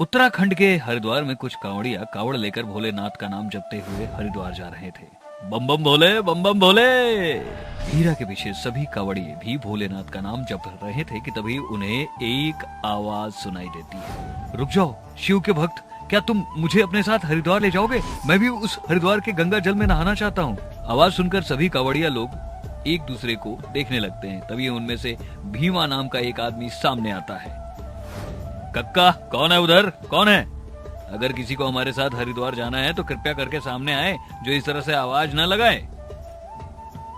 उत्तराखंड के हरिद्वार में कुछ कांवड़िया कावड़ लेकर भोलेनाथ का नाम जपते हुए हरिद्वार जा रहे थे। बम बम भोले, बम बम भोले। हीरा के पीछे सभी कावड़िए भी भोलेनाथ का नाम जप रहे थे कि तभी उन्हें एक आवाज सुनाई देती है। रुक जाओ शिव के भक्त, क्या तुम मुझे अपने साथ हरिद्वार ले जाओगे? मैं भी उस हरिद्वार के गंगा जल में नहाना चाहता हूँ। आवाज सुनकर सभी कावड़िया लोग एक दूसरे को देखने लगते हैं। तभी उनमें से भीमा नाम का एक आदमी सामने आता है। कक्का, कौन है उधर? कौन है? अगर किसी को हमारे साथ हरिद्वार जाना है तो कृपया करके सामने आए, जो इस तरह से आवाज न लगाए।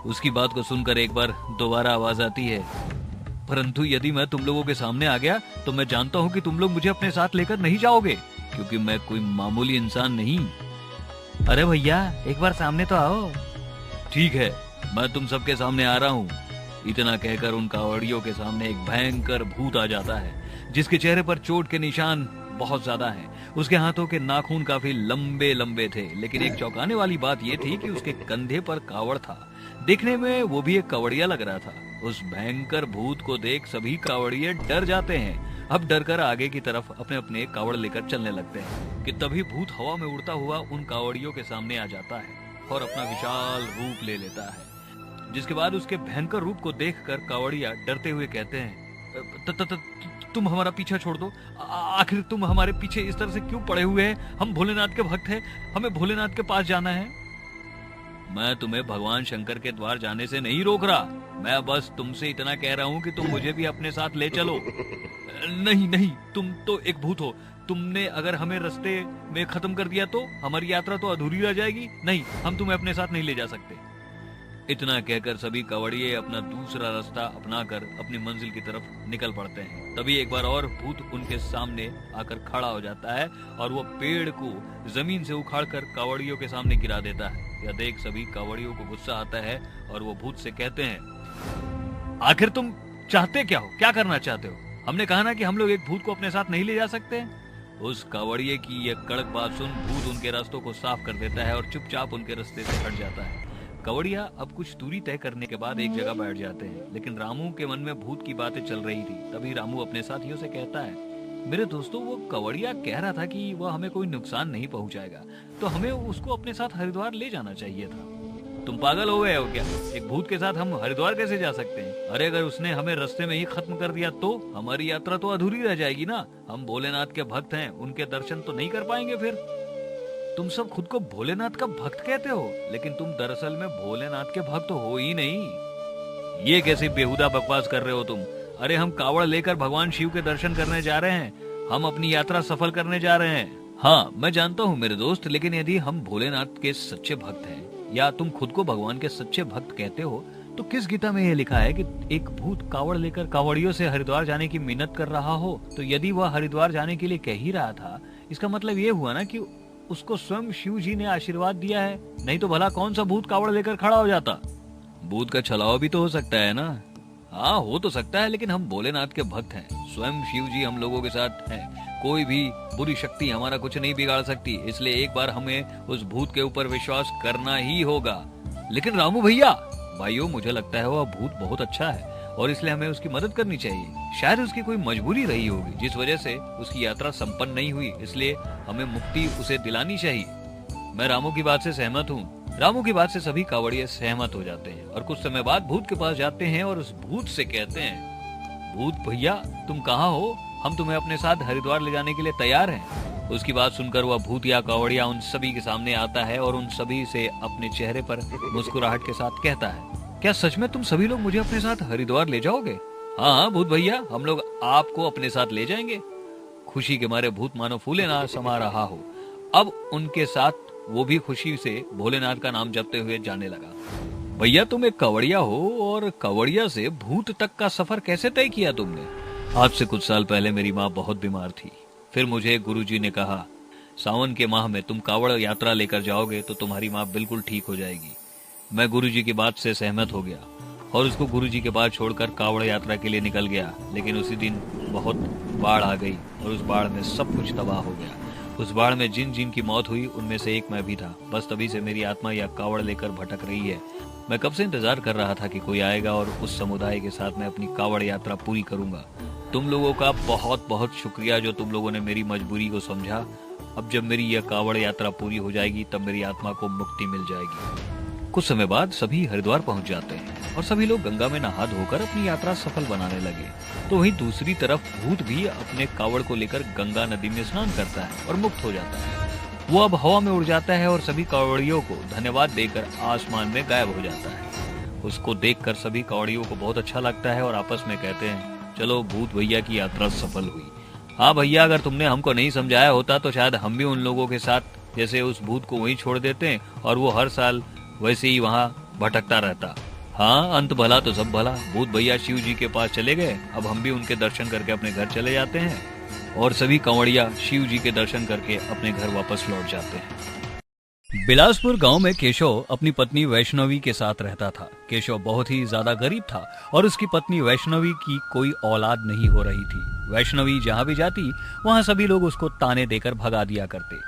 उसकी बात को सुनकर एक बार दोबारा आवाज आती है, परंतु यदि मैं तुम लोगों के सामने आ गया तो मैं जानता हूं कि तुम लोग मुझे अपने साथ लेकर नहीं जाओगे, क्योंकि मैं कोई मामूली इंसान नहीं। अरे भैया, एक बार सामने तो आओ। ठीक है, मैं तुम सबके सामने आ रहा हूँ। इतना कहकर उन कावड़ियों के सामने एक भयंकर भूत आ जाता है, जिसके चेहरे पर चोट के निशान बहुत ज्यादा हैं। उसके हाथों के नाखून काफी लंबे लंबे थे, लेकिन एक चौंकाने वाली बात यह थी कि उसके कंधे पर कावड़ था। देखने में वो भी एक कावड़िया लग रहा था। उस भयंकर भूत को देख सभी कावड़िये डर जाते हैं। अब डरकर आगे की तरफ अपने अपने कावड़ लेकर चलने लगते हैं कि तभी भूत हवा में उड़ता हुआ उन कावड़ियों के सामने आ जाता है और अपना विशाल रूप ले लेता है। जिसके बाद उसके भयंकर रूप को देखकर कावड़िया डरते हुए कहते हैं, तुम हमारा पीछा छोड़ दो। आखिर तुम हमारे पीछे इस तरह से क्यों पड़े हुए हैं? हम भोलेनाथ के भक्त हैं, हमें भोलेनाथ के पास जाना है। मैं तुम्हें भगवान शंकर के द्वार जाने से नहीं रोक रहा, मैं बस तुमसे इतना कह रहा हूँ कि तुम मुझे भी अपने साथ ले चलो। नहीं नहीं, तुम तो एक भूत हो। तुमने अगर हमें रास्ते में खत्म कर दिया तो हमारी यात्रा तो अधूरी रह जाएगी। नहीं, हम तुम्हें अपने साथ नहीं ले जा सकते। इतना कहकर सभी कावड़िये अपना दूसरा रास्ता अपनाकर अपनी मंजिल की तरफ निकल पड़ते हैं। तभी एक बार और भूत उनके सामने आकर खड़ा हो जाता है और वो पेड़ को जमीन से उखाड़कर कावड़ियों के सामने गिरा देता है। यह देख सभी कावड़ियों को गुस्सा आता है और वो भूत से कहते हैं, आखिर तुम चाहते क्या हो? क्या करना चाहते हो? हमने कहा ना कि हम लोग एक भूत को अपने साथ नहीं ले जा सकते। उस कावड़िये की यह कड़क बात सुन भूत उनके रास्तों को साफ कर देता है और चुपचाप उनके रास्ते से हट जाता है। कावड़िया अब कुछ दूरी तय करने के बाद एक जगह बैठ जाते हैं, लेकिन रामू के मन में भूत की बातें चल रही थी। तभी रामू अपने साथियों से कहता है, मेरे दोस्तों, वो कावड़िया कह रहा था कि वह हमें कोई नुकसान नहीं पहुंचाएगा, तो हमें उसको अपने साथ हरिद्वार ले जाना चाहिए था। तुम पागल हो गए हो क्या? एक भूत के साथ हम हरिद्वार कैसे जा सकते हैं? अरे अगर उसने हमें रास्ते में ही खत्म कर दिया तो हमारी यात्रा तो अधूरी रह जाएगी ना। हम भोलेनाथ के भक्त हैं, उनके दर्शन तो नहीं कर पाएंगे फिर। तुम सब खुद को भोलेनाथ का भक्त कहते हो, लेकिन तुम दरअसल में भोलेनाथ के भक्त हो ही नहीं। ये कैसी बेहुदा बकवास कर रहे हो तुम? अरे हम कावड़ लेकर भगवान शिव के दर्शन करने जा रहे हैं, हम अपनी यात्रा सफल करने जा रहे हैं। हाँ, मैं जानता हूँ मेरे दोस्त, लेकिन यदि हम भोलेनाथ के सच्चे भक्त हैं या तुम खुद को भगवान के सच्चे भक्त कहते हो, तो किस गीता में यह लिखा है कि एक भूत कावड़ लेकर कावड़ियों से हरिद्वार जाने की मिन्नत कर रहा हो? तो यदि वह हरिद्वार जाने के लिए कह ही रहा था, इसका मतलब ये हुआ ना कि उसको स्वयं शिव जी ने आशीर्वाद दिया है। नहीं तो भला कौन सा भूत कावड़ लेकर खड़ा हो जाता? भूत का छलावा भी तो हो सकता है ना। हाँ, हो तो सकता है, लेकिन हम भोलेनाथ के भक्त हैं, स्वयं शिव जी हम लोगों के साथ हैं। कोई भी बुरी शक्ति हमारा कुछ नहीं बिगाड़ सकती, इसलिए एक बार हमें उस भूत के ऊपर विश्वास करना ही होगा। लेकिन रामू भैया, भाइयों, मुझे लगता है वह भूत बहुत अच्छा है और इसलिए हमें उसकी मदद करनी चाहिए। शायद उसकी कोई मजबूरी रही होगी जिस वजह से उसकी यात्रा संपन्न नहीं हुई, इसलिए हमें मुक्ति उसे दिलानी चाहिए। मैं रामू की बात से सहमत हूँ। रामू की बात से सभी कावड़िये सहमत हो जाते हैं और कुछ समय बाद भूत के पास जाते हैं और उस भूत से कहते हैं, भूत भैया, तुम कहाँ हो? हम तुम्हें अपने साथ हरिद्वार ले जाने के लिए तैयार हैं। उसकी बात सुनकर वह भूत या कावड़िया उन सभी के सामने आता है और उन सभी से अपने चेहरे पर मुस्कुराहट के साथ कहता है, क्या सच में तुम सभी लोग मुझे अपने साथ हरिद्वार ले जाओगे? हाँ भूत भैया, हम लोग आपको अपने साथ ले जाएंगे। खुशी के मारे भूत मानो फूले ना समा रहा हो। अब उनके साथ वो भी खुशी से भोलेनाथ का नाम जपते हुए जाने लगा। भैया, तुम एक कावड़िया हो और कावड़िया से भूत तक का सफर कैसे तय किया तुमने? आज से कुछ साल पहले मेरी माँ बहुत बीमार थी। फिर मुझे गुरुजी ने कहा, सावन के माह में तुम कावड़ यात्रा लेकर जाओगे तो तुम्हारी माँ बिल्कुल ठीक हो जाएगी। मैं गुरुजी की बात से सहमत हो गया और उसको गुरुजी के बाद छोड़कर कावड़ यात्रा के लिए निकल गया। लेकिन उसी दिन बहुत बाढ़ आ गई और उस बाढ़ में सब कुछ तबाह हो गया। उस बाढ़ में जिन जिन की मौत हुई उनमें से एक मैं भी था। बस तभी से मेरी आत्मा यह कावड़ लेकर भटक रही है। मैं कब से इंतजार कर रहा था कि कोई आएगा और उस समुदाय के साथ मैं अपनी कावड़ यात्रा पूरी करूंगा। तुम लोगों का बहुत बहुत शुक्रिया जो तुम लोगों ने मेरी मजबूरी को समझा। अब जब मेरी यह कावड़ यात्रा पूरी हो जाएगी तब मेरी आत्मा को मुक्ति मिल जाएगी। कुछ समय बाद सभी हरिद्वार पहुंच जाते हैं और सभी लोग गंगा में नहा धोकर अपनी यात्रा सफल बनाने लगे। तो वहीं दूसरी तरफ भूत भी अपने कावड़ को लेकर गंगा नदी में स्नान करता है और मुक्त हो जाता है। वो अब हवा में उड़ जाता है और सभी कावड़ियों को धन्यवाद देकर आसमान में गायब हो जाता है। उसको देखकर सभी कावड़ियों को बहुत अच्छा लगता है और आपस में कहते हैं, चलो भूत भैया की यात्रा सफल हुई। हाँ भैया, अगर तुमने हमको नहीं समझाया होता तो शायद हम भी उन लोगों के साथ जैसे उस भूत को वहीं छोड़ देते और वो हर साल वैसे ही वहाँ भटकता रहता। हाँ, अंत भला तो सब भला। भूत भैया शिव जी के पास चले गए, अब हम भी उनके दर्शन करके अपने घर चले जाते हैं और सभी कंवड़िया शिव जी के दर्शन करके अपने घर वापस लौट जाते हैं। बिलासपुर गांव में केशव अपनी पत्नी वैष्णवी के साथ रहता था। केशव बहुत ही ज्यादा गरीब था और उसकी पत्नी वैष्णवी की कोई औलाद नहीं हो रही थी। वैष्णवी जहाँ भी जाती वहाँ सभी लोग उसको ताने देकर भगा दिया करते।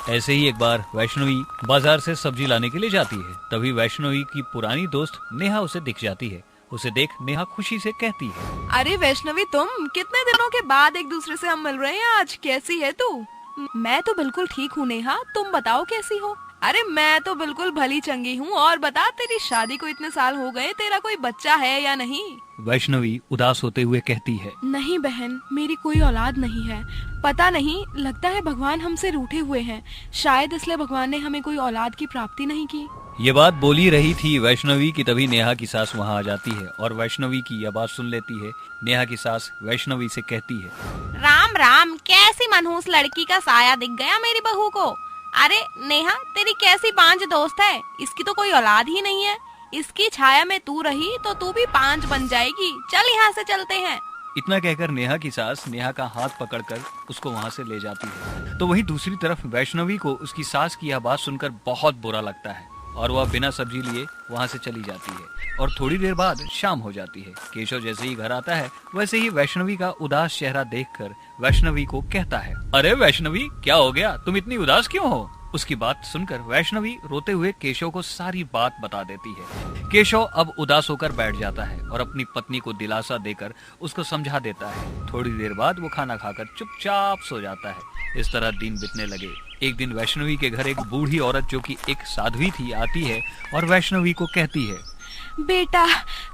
ऐसे ही एक बार वैष्णवी बाजार से सब्जी लाने के लिए जाती है। तभी वैष्णवी की पुरानी दोस्त नेहा उसे दिख जाती है। उसे देख नेहा खुशी से कहती है, अरे वैष्णवी, तुम कितने दिनों के बाद एक दूसरे से हम मिल रहे हैं आज। कैसी है तू? मैं तो बिल्कुल ठीक हूँ नेहा, तुम बताओ कैसी हो? अरे मैं तो बिल्कुल भली चंगी हूँ। और बता, तेरी शादी को इतने साल हो गए, तेरा कोई बच्चा है या नहीं? वैष्णवी उदास होते हुए कहती है, नहीं बहन, मेरी कोई औलाद नहीं है। पता नहीं, लगता है भगवान हमसे रूठे हुए हैं। शायद इसलिए भगवान ने हमें कोई औलाद की प्राप्ति नहीं की। ये बात बोली रही थी वैष्णवी की तभी नेहा की सास वहाँ आ जाती है और वैष्णवी की यह बात सुन लेती है। नेहा की सास वैष्णवी से कहती है, राम राम, कैसी मनहूस लड़की का साया दिख गया मेरी बहू को। अरे नेहा, तेरी कैसी पांच दोस्त है, इसकी तो कोई औलाद ही नहीं है। इसकी छाया में तू रही तो तू भी पांच बन जाएगी। चल यहाँ से चलते हैं। इतना कहकर नेहा की सास नेहा का हाथ पकड़कर उसको वहाँ से ले जाती है। तो वहीं दूसरी तरफ वैष्णवी को उसकी सास की यह बात सुनकर बहुत बुरा लगता है और वह बिना सब्जी लिए वहाँ से चली जाती है। और थोड़ी देर बाद शाम हो जाती है। केशव जैसे ही घर आता है वैसे ही वैष्णवी का उदास चेहरा देखकर वैष्णवी को कहता है, अरे वैष्णवी, क्या हो गया? तुम इतनी उदास क्यों हो? उसकी बात सुनकर वैष्णवी रोते हुए केशव को सारी बात बता देती है। केशव अब उदास होकर बैठ जाता है और अपनी पत्नी को दिलासा देकर उसको समझा देता है। थोड़ी देर बाद वो खाना खाकर चुपचाप सो जाता है। इस तरह दिन बीतने लगे। एक दिन वैष्णवी के घर एक बूढ़ी औरत जो कि एक साध्वी थी आती है और वैष्णवी को कहती है, बेटा,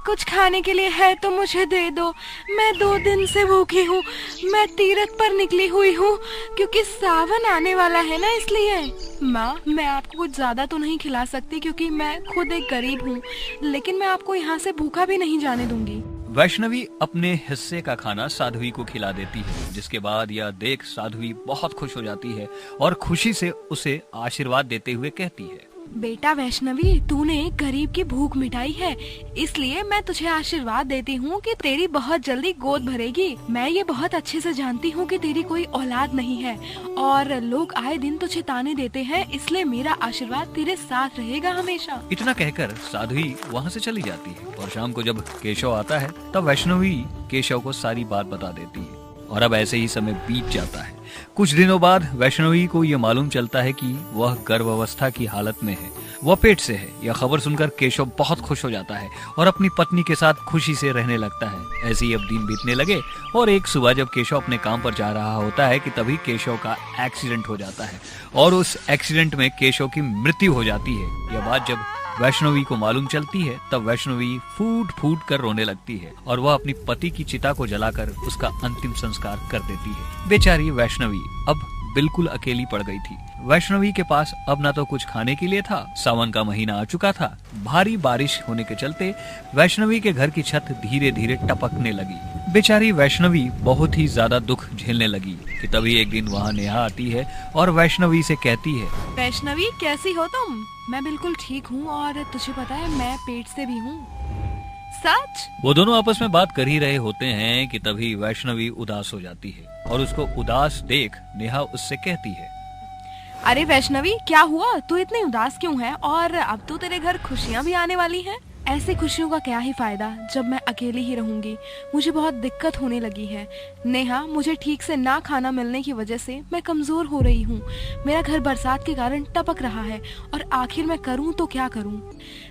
कुछ खाने के लिए है तो मुझे दे दो। मैं 2 दिन से भूखी हूँ। मैं तीरथ पर निकली हुई हूँ क्योंकि सावन आने वाला है ना, इसलिए। माँ, मैं आपको कुछ ज्यादा तो नहीं खिला सकती क्योंकि मैं खुद एक गरीब हूँ, लेकिन मैं आपको यहाँ से भूखा भी नहीं जाने दूंगी। वैष्णवी अपने हिस्से का खाना साध्वी को खिला देती है, जिसके बाद यह देख साध्वी बहुत खुश हो जाती है और खुशी से उसे आशीर्वाद देते हुए कहती है, बेटा वैष्णवी, तूने गरीब की भूख मिटाई है, इसलिए मैं तुझे आशीर्वाद देती हूँ कि तेरी बहुत जल्दी गोद भरेगी। मैं ये बहुत अच्छे से जानती हूँ कि तेरी कोई औलाद नहीं है और लोग आए दिन तुझे ताने देते हैं, इसलिए मेरा आशीर्वाद तेरे साथ रहेगा हमेशा। इतना कहकर साध्वी वहाँ से चली जाती है और शाम को जब केशव आता है तब वैष्णवी केशव को सारी बात बता देती है और अब ऐसे ही समय बीत जाता है। कुछ दिनों बाद वैष्णवी को यह मालूम चलता है कि वह गर्भावस्था की हालत में है, वह पेट से है। यह खबर सुनकर केशव बहुत खुश हो जाता है और अपनी पत्नी के साथ खुशी से रहने लगता है। ऐसे ही अब दिन बीतने लगे और एक सुबह जब केशव अपने काम पर जा रहा होता है कि तभी केशव का एक्सीडेंट हो जाता है और उस एक्सीडेंट में केशव की मृत्यु हो जाती है। यह बात जब वैष्णवी को मालूम चलती है तब वैष्णवी फूट फूट कर रोने लगती है और वह अपनी पति की चिता को जलाकर उसका अंतिम संस्कार कर देती है। बेचारी वैष्णवी अब बिल्कुल अकेली पड़ गई थी। वैष्णवी के पास अब ना तो कुछ खाने के लिए था, सावन का महीना आ चुका था। भारी बारिश होने के चलते वैष्णवी के घर की छत धीरे धीरे टपकने लगी। बेचारी वैष्णवी बहुत ही ज्यादा दुख झेलने लगी कि तभी एक दिन वहाँ नेहा आती है और वैष्णवी से कहती है, वैष्णवी, कैसी हो तुम? मैं बिल्कुल ठीक हूँ और तुझे पता है मैं पेट से भी हूँ। सच? वो दोनों आपस में बात कर ही रहे होते हैं कि तभी वैष्णवी उदास हो जाती है और उसको उदास देख नेहा उससे कहती है, अरे वैष्णवी, क्या हुआ? तू इतनी उदास क्यों है? और अब तो तेरे घर खुशियाँ भी आने वाली हैं। ऐसी खुशियों का क्या ही फायदा जब मैं अकेली ही रहूंगी। मुझे बहुत दिक्कत होने लगी है नेहा। मुझे ठीक से ना खाना मिलने की वजह से मैं कमजोर हो रही हूँ। मेरा घर बरसात के कारण टपक रहा है और आखिर मैं करूँ तो क्या करूँ।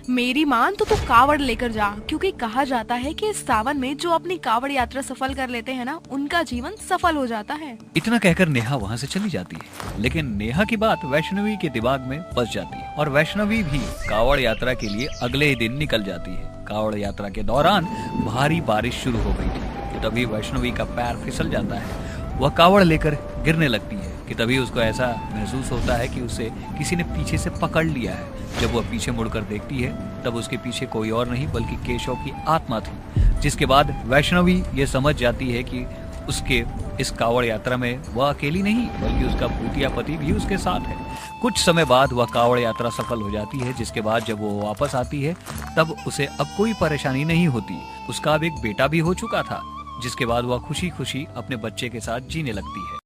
मेरी मान तो तू कावड़ लेकर जा, क्योंकि कहा जाता है कि इस सावन में जो अपनी कावड़ यात्रा सफल कर लेते हैं ना, उनका जीवन सफल हो जाता है। इतना कहकर नेहा वहाँ से चली जाती है, लेकिन नेहा की बात वैष्णवी के दिमाग में बस जाती है और वैष्णवी भी कावड़ यात्रा के लिए अगले ही दिन निकल जाती है। कावड़ यात्रा के दौरान भारी बारिश शुरू हो गई थी कि तभी वैष्णवी का पैर फिसल जाता है। वह कावड़ लेकर गिरने लगती है कि तभी उसको ऐसा महसूस होता है कि उसे किसी ने पीछे से पकड़ लिया है। जब वह पीछे मुड़कर देखती है तब उसके पीछे कोई और नहीं बल्कि केशव की आत्मा थी। जिसके बाद वैष्णवी ये समझ जाती है कि उसके इस कावड़ यात्रा में वह अकेली नहीं बल्कि उसका भूतिया पति भी उसके साथ है। कुछ समय बाद वह कावड़ यात्रा सफल हो जाती है, जिसके बाद जब वो वापस आती है तब उसे अब कोई परेशानी नहीं होती। उसका अब एक बेटा भी हो चुका था, जिसके बाद वह खुशी खुशी अपने बच्चे के साथ जीने लगती है।